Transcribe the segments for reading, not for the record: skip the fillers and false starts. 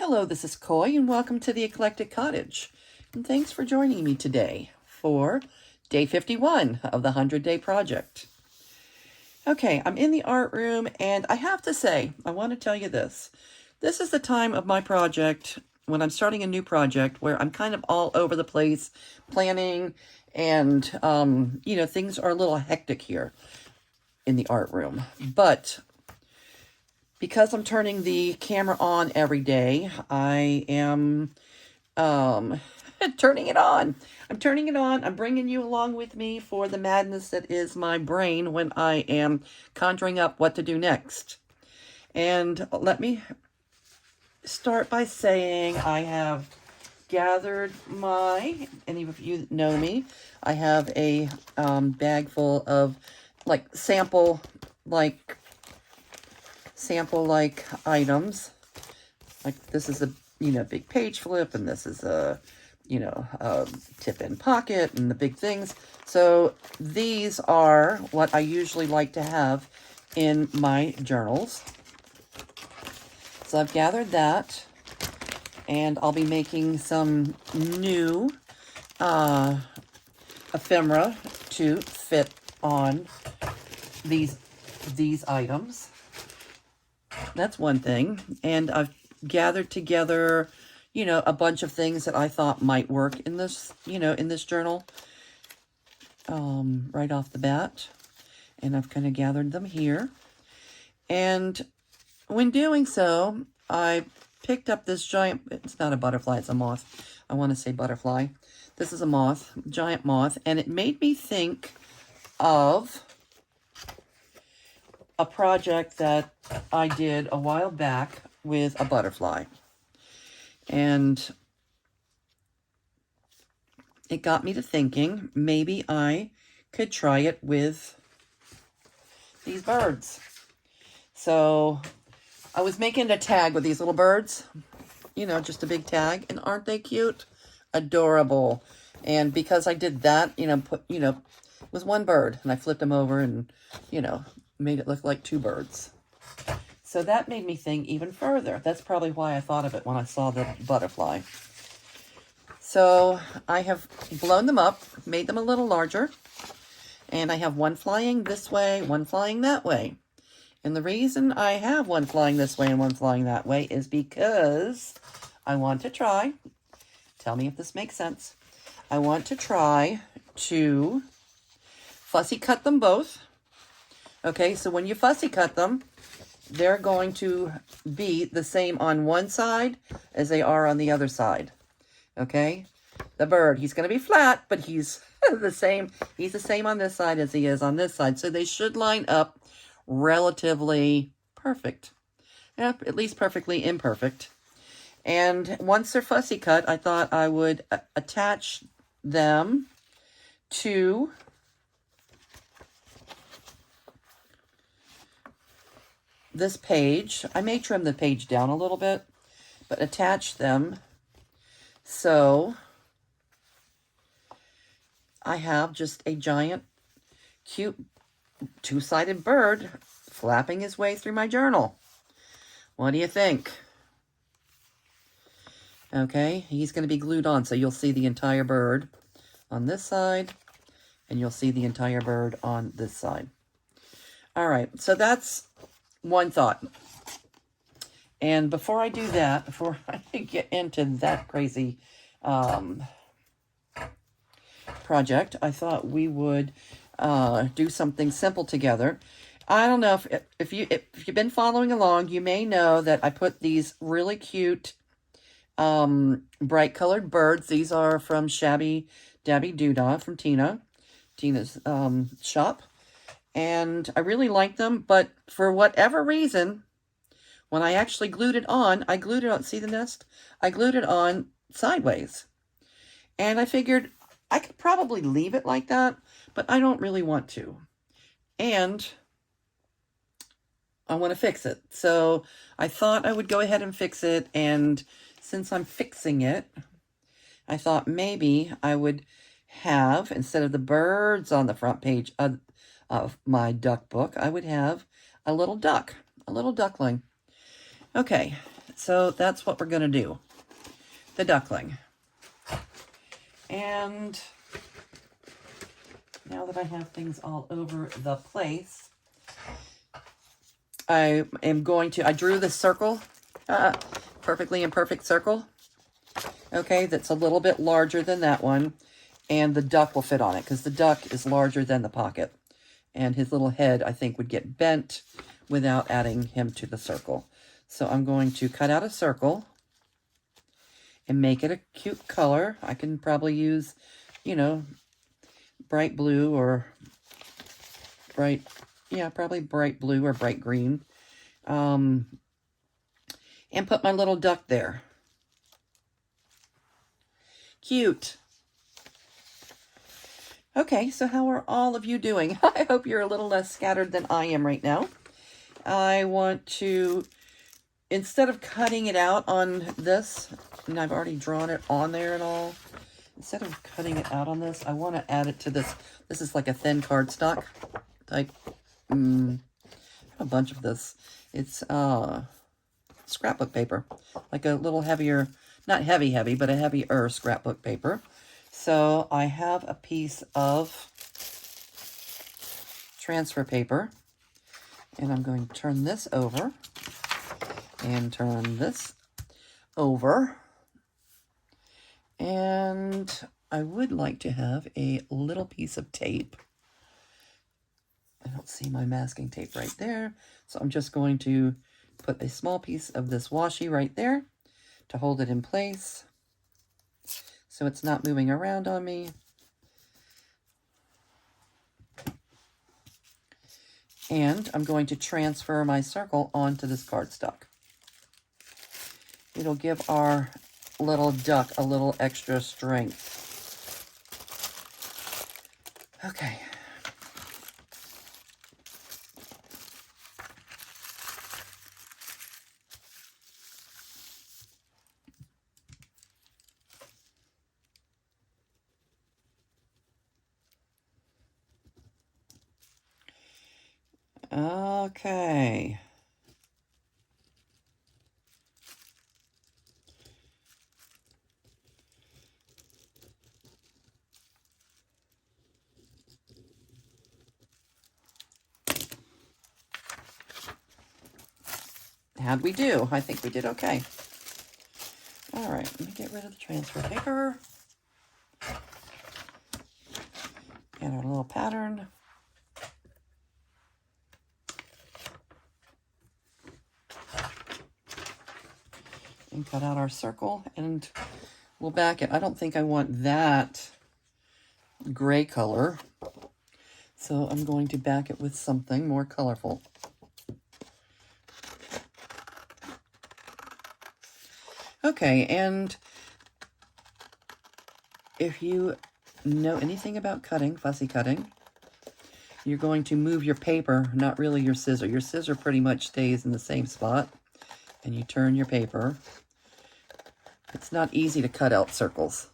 Hello, this is Coy, and welcome to the Eclectic Cottage. And thanks for joining me today for day 51 of the 100-Day Project. Okay, I'm in the art room, and I have to say, I want to tell you this. This is the time of my project, when I'm starting a new project, where I'm kind of all over the place, planning, and, things are a little hectic here in the art room. But because I'm turning the camera on every day, I am turning it on. I'm turning it on. I'm bringing you along with me for the madness that is my brain when I am conjuring up what to do next. And let me start by saying I have gathered any of you know me, I have a bag full of sample items. Like this is a big page flip, and this is a tip-in pocket, and the big things. So these are what I usually like to have in my journals. So I've gathered that, and I'll be making some new ephemera to fit on these items. That's one thing. And I've gathered together, a bunch of things that I thought might work in this, in this journal, right off the bat. And I've kind of gathered them here. And when doing so, I picked up this giant, it's not a butterfly, it's a moth. I want to say butterfly. This is a moth, giant moth. And it made me think of a project that I did a while back with a butterfly. And it got me to thinking maybe I could try it with these birds. So I was making a tag with these little birds, just a big tag. And aren't they cute? Adorable. And because I did that, it was one bird, and I flipped them over and, made it look like two birds. So that made me think even further. That's probably why I thought of it when I saw the butterfly. So I have blown them up, made them a little larger, and I have one flying this way, one flying that way. And the reason I have one flying this way and one flying that way is because I want to try, tell me if this makes sense, I want to try to fussy cut them both. Okay, so when you fussy cut them, they're going to be the same on one side as they are on the other side. Okay? The bird, he's going to be flat, but he's the same. He's the same on this side as he is on this side. So they should line up relatively perfect. Yeah, at least perfectly imperfect. And once they're fussy cut, I thought I would attach them to this page. I may trim the page down a little bit, but attach them so I have just a giant, cute, two-sided bird flapping his way through my journal. What do you think? Okay, he's going to be glued on, so you'll see the entire bird on this side, and you'll see the entire bird on this side. All right, so that's one thought. And before I do that, before I get into that crazy project, I thought we would do something simple together. I don't know if you've been following along, you may know that I put these really cute bright colored birds. These are from Shabby Dabby Doodah from Tina's shop. And I really like them, but for whatever reason, when I actually glued it on, see the nest? I glued it on sideways. And I figured I could probably leave it like that, but I don't really want to. And I want to fix it. So I thought I would go ahead and fix it. And since I'm fixing it, I thought maybe I would have, instead of the birds on the front page of my duck book, I would have a little duck, a little duckling. Okay, so that's what we're going to do. The duckling. And now that I have things all over the place, I drew this circle, perfectly imperfect circle, okay, that's a little bit larger than that one, and the duck will fit on it, because the duck is larger than the pocket, and his little head, I think, would get bent without adding him to the circle. So I'm going to cut out a circle and make it a cute color. I can probably use, you know, bright blue or probably bright blue or bright green. And put my little duck there. Cute. Okay, so how are all of you doing? I hope you're a little less scattered than I am right now. I want to, instead of cutting it out on this, and I've already drawn it on there and all, instead of cutting it out on this, I want to add it to this. This is like a thin cardstock type. I have a bunch of this. It's scrapbook paper, like a little heavier, not heavy, but a heavier scrapbook paper. So I have a piece of transfer paper, and I'm going to turn this over and turn this over. And I would like to have a little piece of tape. I don't see my masking tape right there, so I'm just going to put a small piece of this washi right there to hold it in place so it's not moving around on me. And I'm going to transfer my circle onto this cardstock. It'll give our little duck a little extra strength. Okay. Okay. How'd we do? I think we did okay. All right, let me get rid of the transfer paper. And our little pattern. And cut out our circle, and we'll back it. I don't think I want that gray color, so I'm going to back it with something more colorful. Okay, and if you know anything about cutting, fussy cutting, you're going to move your paper, not really your scissor. Your scissor pretty much stays in the same spot, and you turn your paper. It's not easy to cut out circles.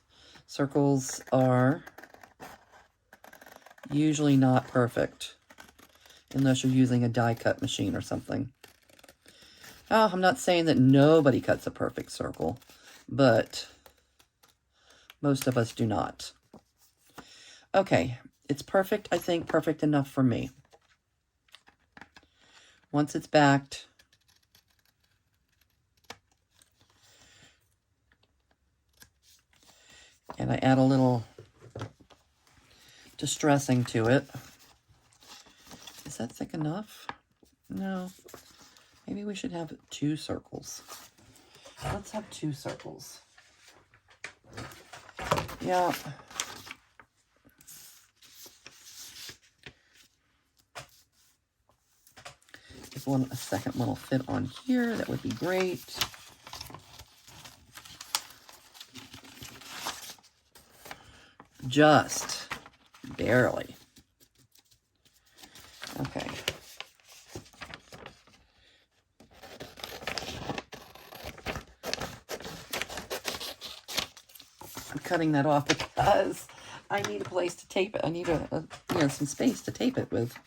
Circles are usually not perfect unless you're using a die cut machine or something. Oh, I'm not saying that nobody cuts a perfect circle, but most of us do not. Okay, it's perfect, I think, perfect enough for me. Once it's backed, and I add a little distressing to it. Is that thick enough? No. Maybe we should have 2 circles. Let's have 2 circles. Yeah. If a second one will fit on here, that would be great. Just barely. Okay. I'm cutting that off because I need a place to tape it. I need some space to tape it with.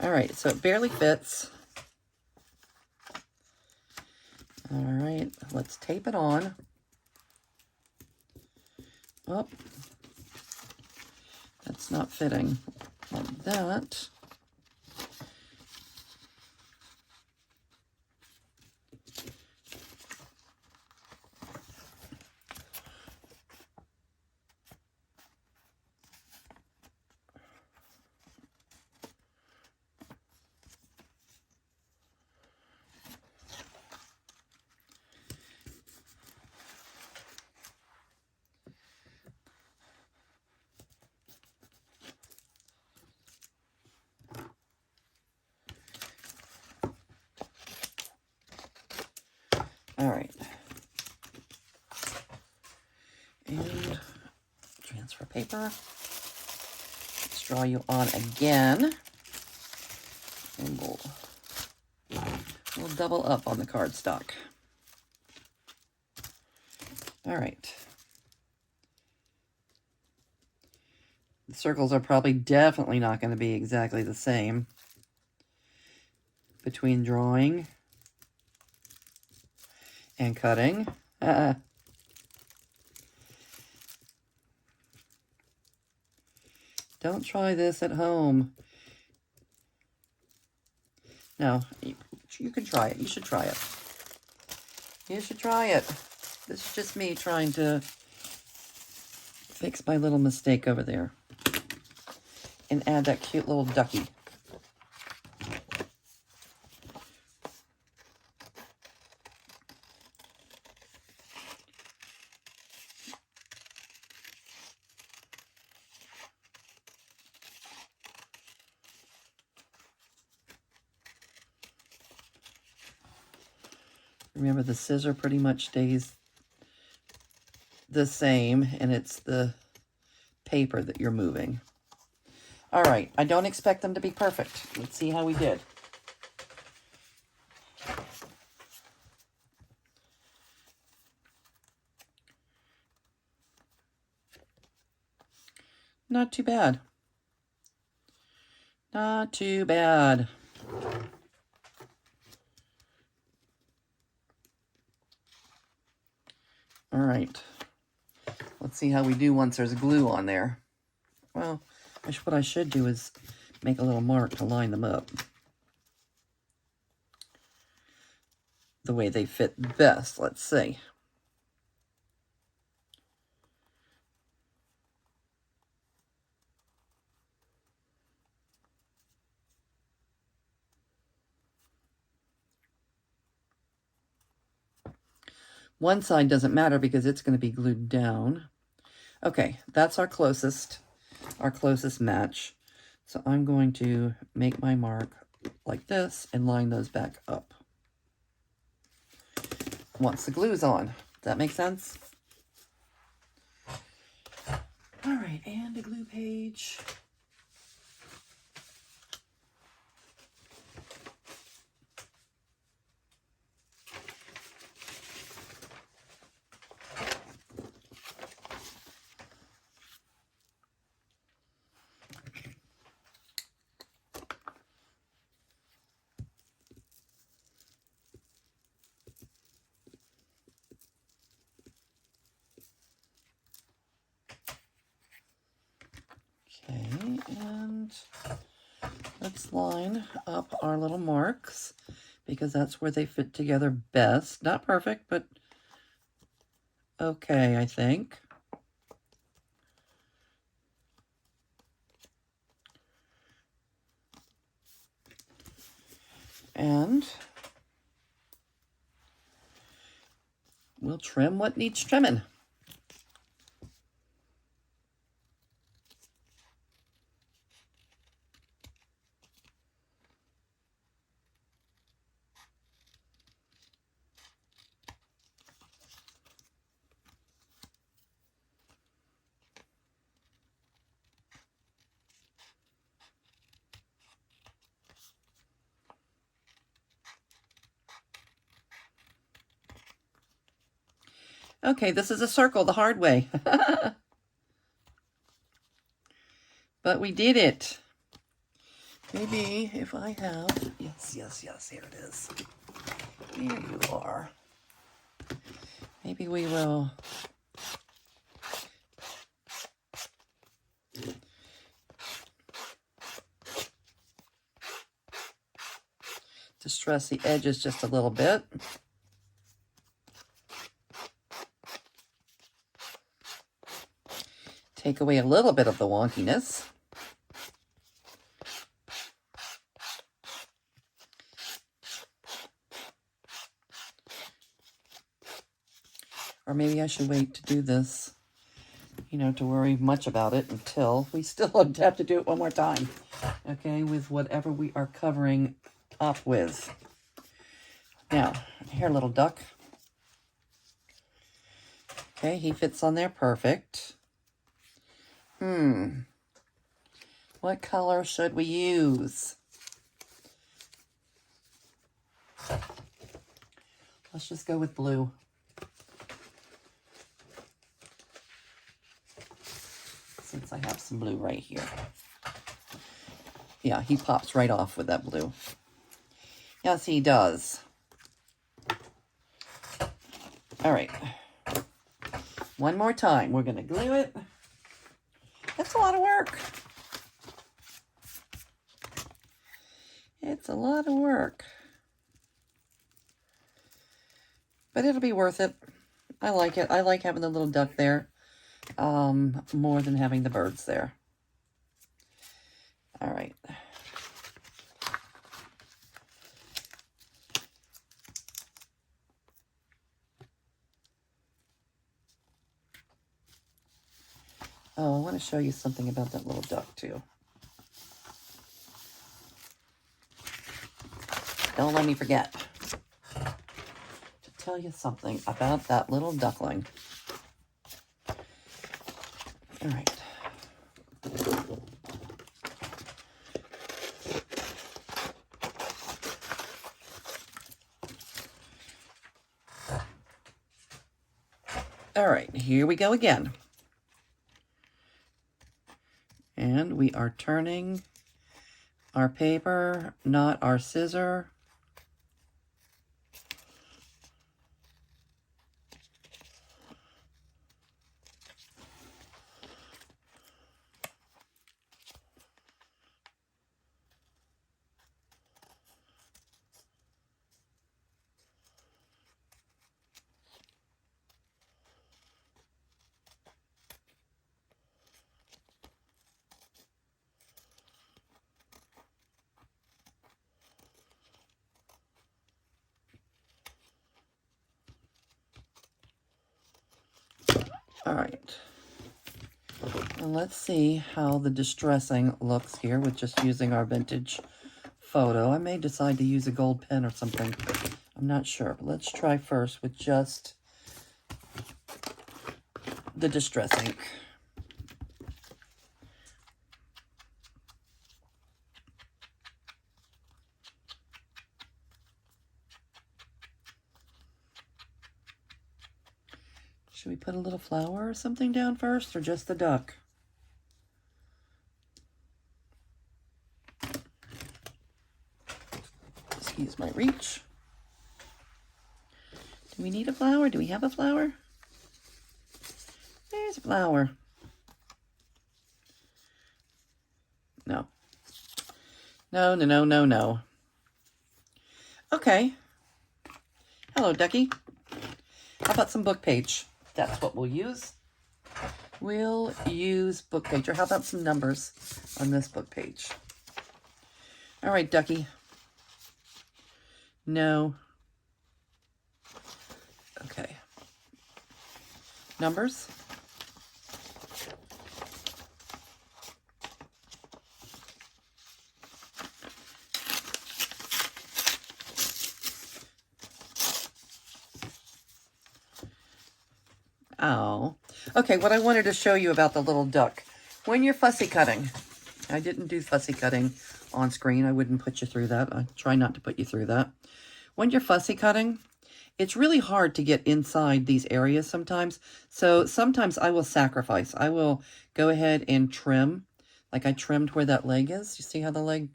All right, so it barely fits. All right, let's tape it on. Oh, that's not fitting like that. All right. And transfer paper. Let's draw you on again. And we'll double up on the cardstock. All right. The circles are probably definitely not going to be exactly the same between drawing and cutting. Don't try this at home. No, you can try it. You should try it. You should try it. This is just me trying to fix my little mistake over there and add that cute little ducky. Remember, the scissor pretty much stays the same, and it's the paper that you're moving. All right, I don't expect them to be perfect. Let's see how we did. Not too bad. Not too bad. All right. Let's see how we do once there's glue on there. Well, what I should do is make a little mark to line them up the way they fit best. Let's see. One side doesn't matter because it's going to be glued down. Okay, that's our closest match. So I'm going to make my mark like this and line those back up once the glue's on. Does that make sense? All right, and a glue page. Okay, and let's line up our little marks because that's where they fit together best. Not perfect, but okay, I think. And we'll trim what needs trimming. Okay, this is a circle the hard way. But we did it. Maybe if I have... Yes, here it is. Here you are. Maybe we will distress the edges just a little bit. Take away a little bit of the wonkiness. Or maybe I should wait to do this, you know, to worry much about it until we still have to do it one more time. Okay, with whatever we are covering up with. Now, here, little duck. Okay, he fits on there perfect. What color should we use? Let's just go with blue. Since I have some blue right here. Yeah, he pops right off with that blue. Yes, he does. All right. One more time. We're going to glue it. That's a lot of work. It's a lot of work. But it'll be worth it. I like it. I like having the little duck there more than having the birds there. All right. Oh, I want to show you something about that little duck, too. Don't let me forget to tell you something about that little duckling. All right. All right, here we go again. And we are turning our paper, not our scissor. All right, and let's see how the distressing looks here with just using our vintage photo. I may decide to use a gold pen or something. I'm not sure, but let's try first with just the distress ink. Should we put a little flower or something down first, or just the duck? Excuse my reach. Do we need a flower? Do we have a flower? There's a flower. No. No, no, no, no, no. Okay. Hello, ducky. How about some book page? That's what we'll use. We'll use book page. Or how about some numbers on this book page? All right, ducky. No. Okay. Numbers. Oh, okay, what I wanted to show you about the little duck. When you're fussy cutting, I didn't do fussy cutting on screen. I wouldn't put you through that. I try not to put you through that. When you're fussy cutting, it's really hard to get inside these areas sometimes. So sometimes I will sacrifice. I will go ahead and trim, like I trimmed where that leg is. You see how the leg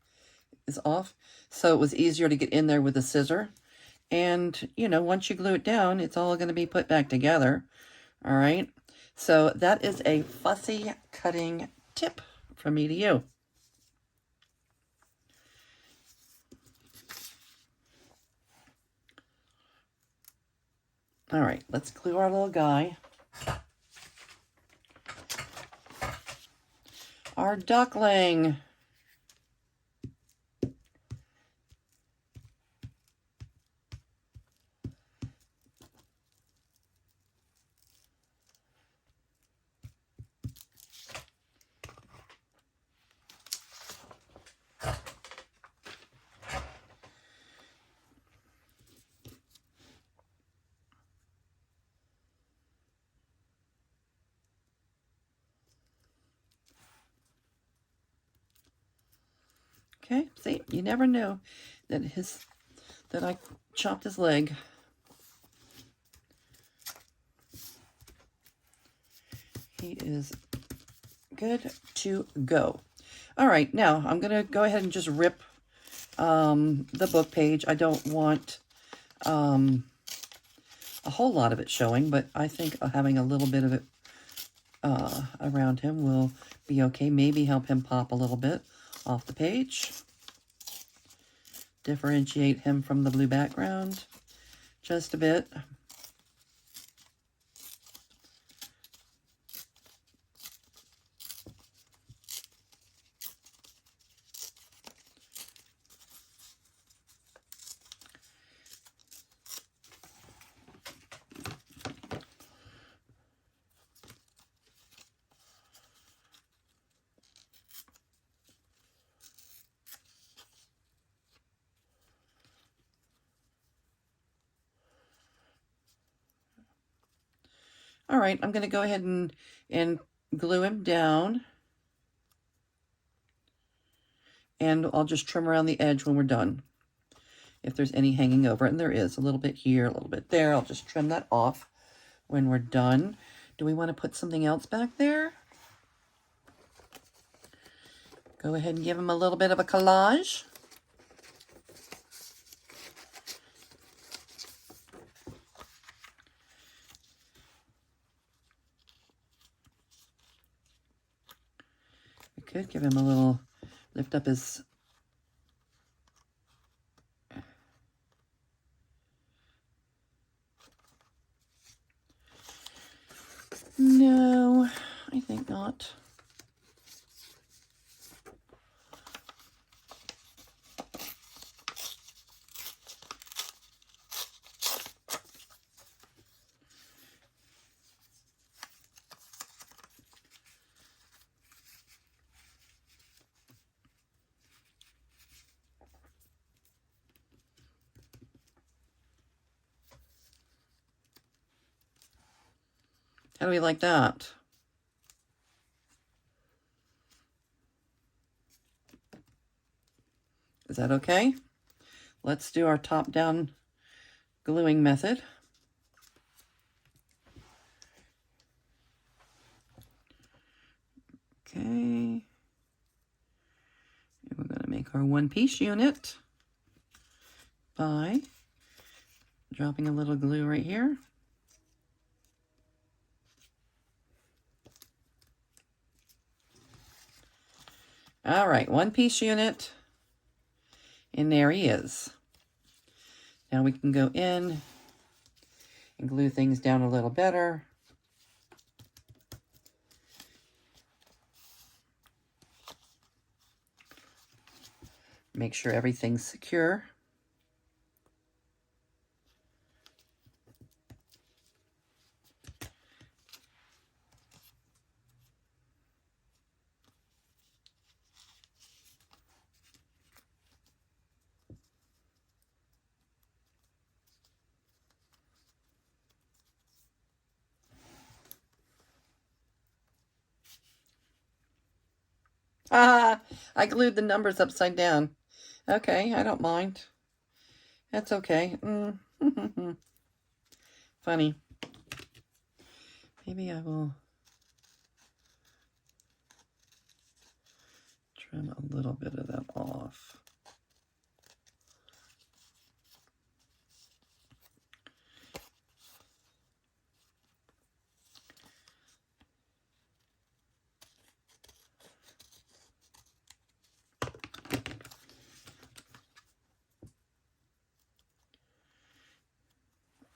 is off? So it was easier to get in there with a scissor. And, you know, once you glue it down, it's all going to be put back together. All right. So that is a fussy cutting tip from me to you. All right, let's glue our little guy. Our duckling. Okay, see, you never knew that I chopped his leg. He is good to go. All right, now I'm going to go ahead and just rip the book page. I don't want a whole lot of it showing, but I think having a little bit of it around him will be okay. Maybe help him pop a little bit off the page. Differentiate him from the blue background just a bit. All right, I'm going to go ahead and glue him down. And I'll just trim around the edge when we're done. If there's any hanging over, and there is a little bit here, a little bit there, I'll just trim that off when we're done. Do we want to put something else back there? Go ahead and give him a little bit of a collage. We could give him a little, lift up his, no, I think not. How do we like that? Is that okay? Let's do our top-down gluing method. Okay. And we're going to make our one-piece unit by dropping a little glue right here. All right, one-piece unit. And there he is. Now we can go in and glue things down a little better. Make sure everything's secure. Ah, I glued the numbers upside down. Okay, I don't mind. That's okay. Funny. Maybe I will trim a little bit of that off.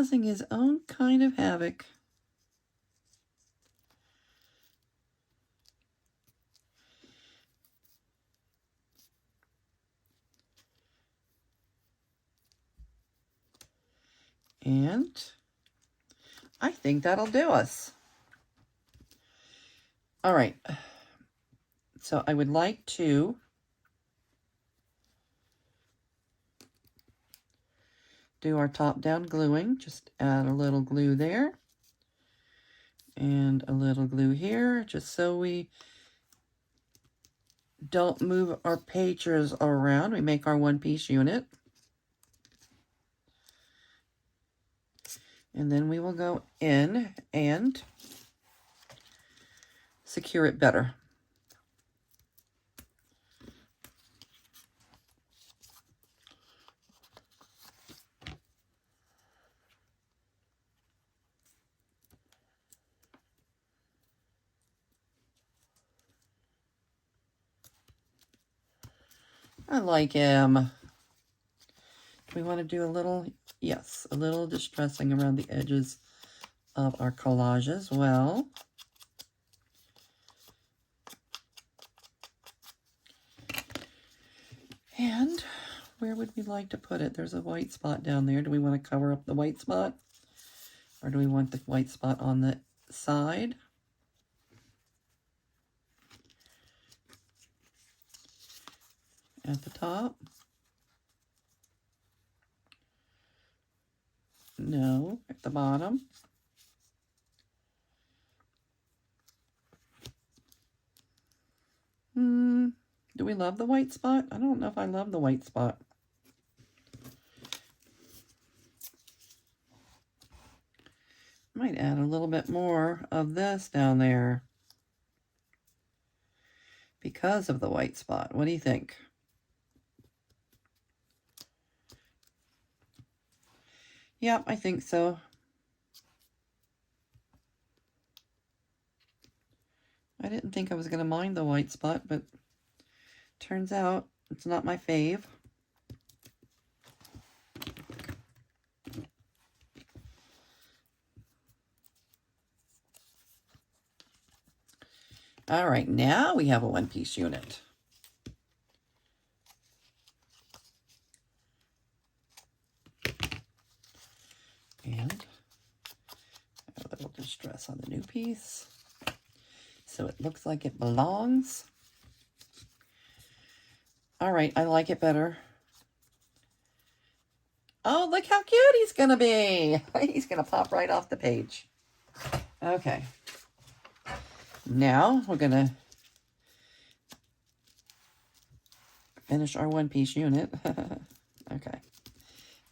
causing his own kind of havoc. And I think that'll do us. All right. So I would like to do our top-down gluing. Just add a little glue there. And a little glue here, just so we don't move our pages around. We make our one-piece unit. And then we will go in and secure it better. I like him. Do we want to do a little, yes, a little distressing around the edges of our collage as well. And where would we like to put it? There's a white spot down there. Do we want to cover up the white spot? Or do we want the white spot on the side? At the top? No, at the bottom. Do we love the white spot? I don't know if I love the white spot. Might add a little bit more of this down there because of the white spot. What do you think? Yep, I think so. I didn't think I was going to mind the white spot, but turns out it's not my fave. All right, now we have a one-piece unit. And a little distress on the new piece, so it looks like it belongs. All right, I like it better. Oh, look how cute he's gonna be. He's gonna pop right off the page. Okay. Now we're gonna finish our one-piece unit. Okay.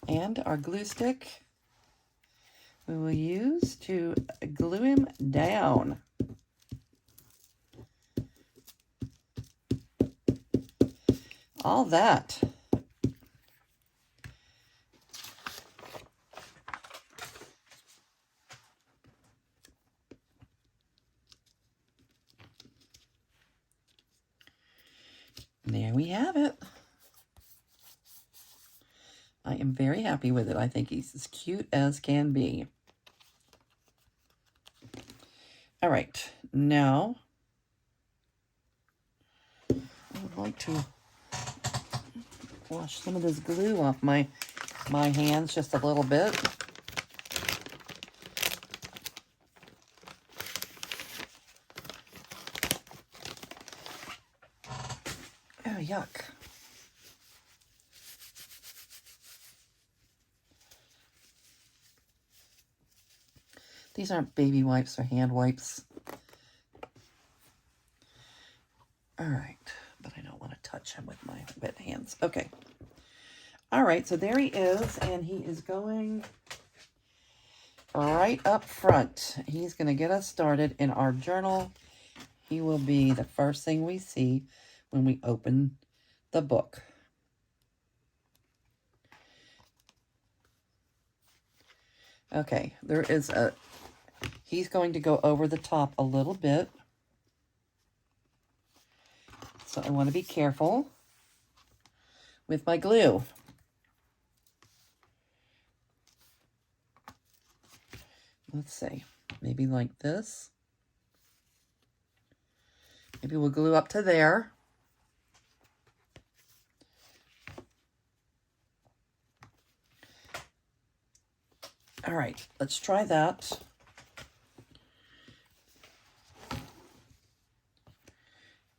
And our glue stick we will use to glue him down. All that. There we have it. I am very happy with it. I think he's as cute as can be. All right, now I would like to wash some of this glue off my hands just a little bit. Oh, yuck. These aren't baby wipes or hand wipes. All right, but I don't want to touch him with my wet hands. Okay. All right, so there he is, and he is going right up front. He's going to get us started in our journal. He will be the first thing we see when we open the book. Okay, there is a... He's going to go over the top a little bit. So I want to be careful with my glue. Let's see, maybe like this. Maybe we'll glue up to there. All right, let's try that.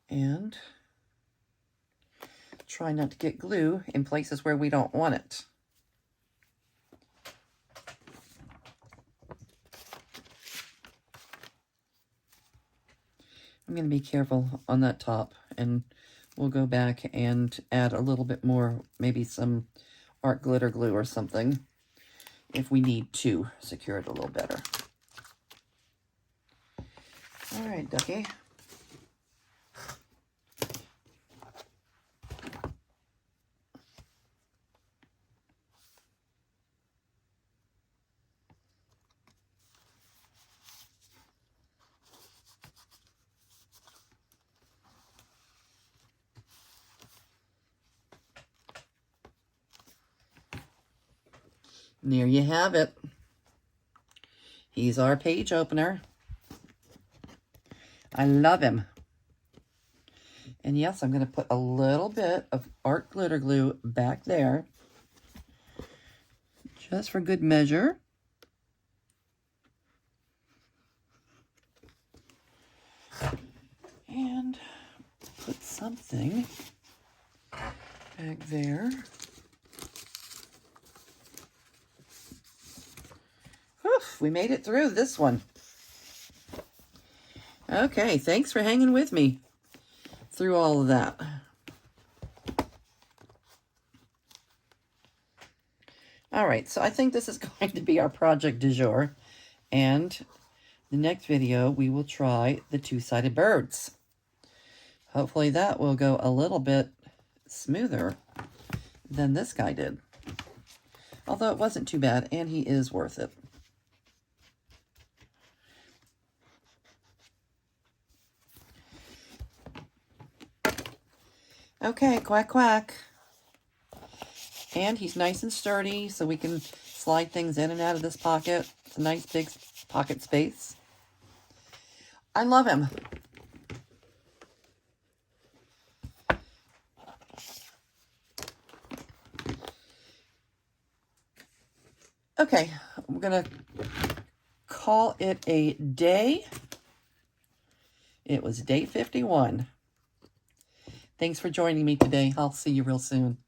And try not to get glue in places where we don't want it. I'm going to be careful on that top, and we'll go back and add a little bit more, maybe some art glitter glue or something, if we need to secure it a little better. All right, Ducky. And there you have it. He's our page opener. I love him. And yes, I'm going to put a little bit of art glitter glue back there, just for good measure. And put something back there. Whew, we made it through this one. Okay, thanks for hanging with me through all of that. All right, so I think this is going to be our project du jour. And the next video, we will try the two-sided birds. Hopefully that will go a little bit smoother than this guy did. Although it wasn't too bad, and he is worth it. Okay, quack, quack. And he's nice and sturdy, so we can slide things in and out of this pocket. It's a nice big pocket space. I love him. Okay, we're going to call it a day. It was day 51. Thanks for joining me today. I'll see you real soon.